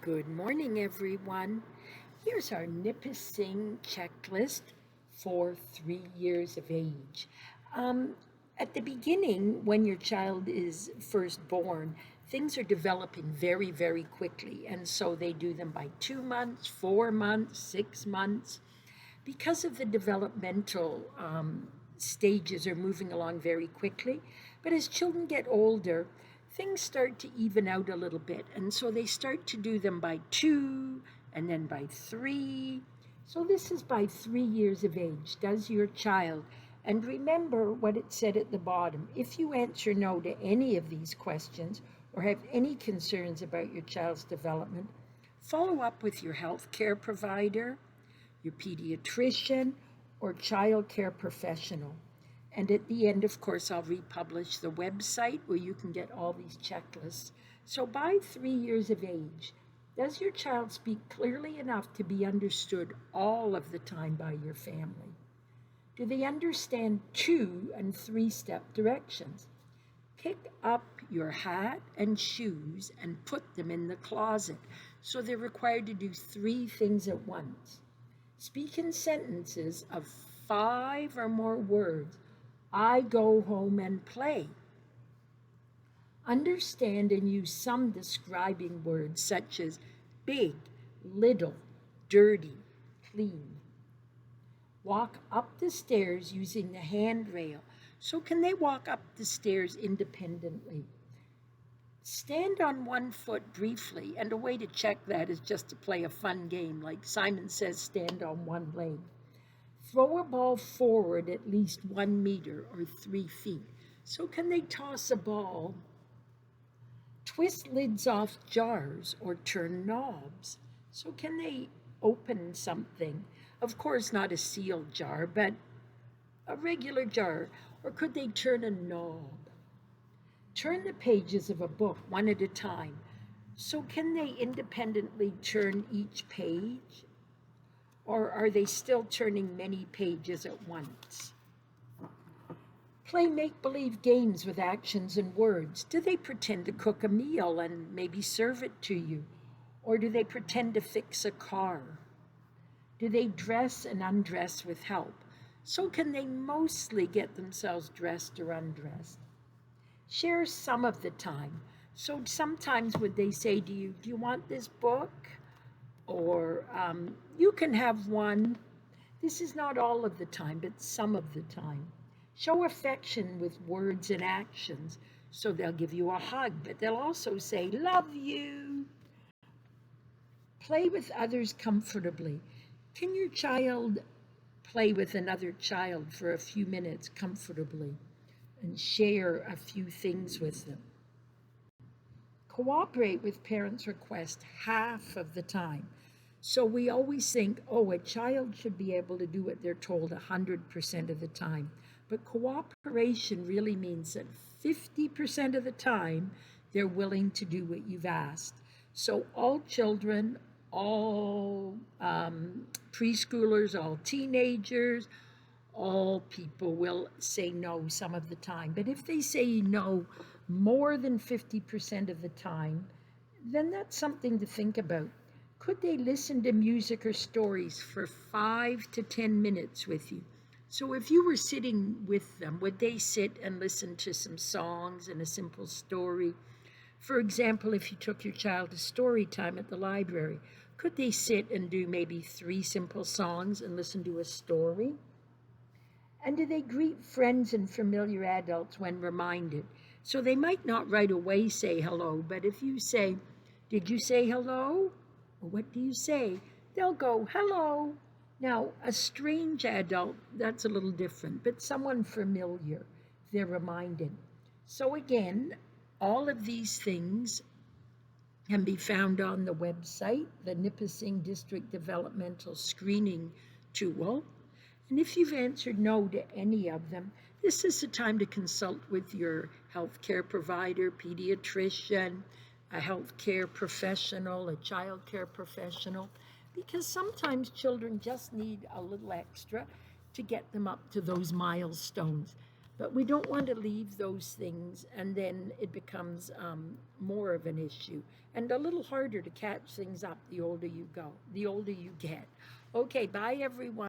Good morning, everyone. Here's our Nipissing checklist for 3 years of age. Um, at the beginning, when your child is first born, things are developing very, very quickly. And so they do them by 2 months, 4 months, 6 months. Because of the developmental stages are moving along very quickly. But as children get older, things start to even out a little bit. And so they start to do them by two and then by three. So this is by 3 years of age, does your child. And remember what it said at the bottom. If you answer no to any of these questions or have any concerns about your child's development, follow up with your health care provider, your pediatrician, or child care professional. And at the end, of course, I'll republish the website where you can get all these checklists. So by 3 years of age, does your child speak clearly enough to be understood all of the time by your family? Do they understand 2 and 3-step directions? Pick up your hat and shoes and put them in the closet. So they're required to do 3 things at once. Speak in sentences of 5 or more words. I go home and play. Understand and use some describing words such as big, little, dirty, clean. Walk up the stairs using the handrail. So can they walk up the stairs independently? Stand on one foot briefly, and a way to check that is just to play a fun game like Simon Says stand on one leg. Throw a ball forward at least 1 meter or 3 feet. So can they toss a ball? Twist lids off jars or turn knobs. So can they open something? Of course, not a sealed jar, but a regular jar. Or could they turn a knob? Turn the pages of a book one at a time. So can they independently turn each page? Or are they still turning many pages at once? Play make-believe games with actions and words. Do they pretend to cook a meal and maybe serve it to you? Or do they pretend to fix a car? Do they dress and undress with help? So can they mostly get themselves dressed or undressed? Share some of the time. So sometimes would they say to you, do you want this book? Or you can have one. This is not all of the time, but some of the time. Show affection with words and actions. So they'll give you a hug, but they'll also say, love you. Play with others comfortably. Can your child play with another child for a few minutes comfortably and share a few things with them? Cooperate with parents' requests half of the time. So we always think, oh, a child should be able to do what they're told 100% of the time. But cooperation really means that 50% of the time they're willing to do what you've asked. So all children, all preschoolers, all teenagers, all people will say no some of the time. But if they say no more than 50% of the time, then that's something to think about. Could they listen to music or stories for 5 to 10 minutes with you? So if you were sitting with them, would they sit and listen to some songs and a simple story? For example, if you took your child to story time at the library, could they sit and do maybe 3 simple songs and listen to a story? And do they greet friends and familiar adults when reminded? So they might not right away say hello, but if you say, did you say hello? Or what do you say? They'll go, hello. Now, a strange adult, that's a little different, but someone familiar, they're reminded. So again, all of these things can be found on the website, the Nipissing District Developmental Screening Tool. And if you've answered no to any of them, this is the time to consult with your healthcare provider, pediatrician, a healthcare professional, a child care professional, because sometimes children just need a little extra to get them up to those milestones. But we don't want to leave those things, and then it becomes more of an issue and a little harder to catch things up the older you go, the older you get. Okay, bye everyone.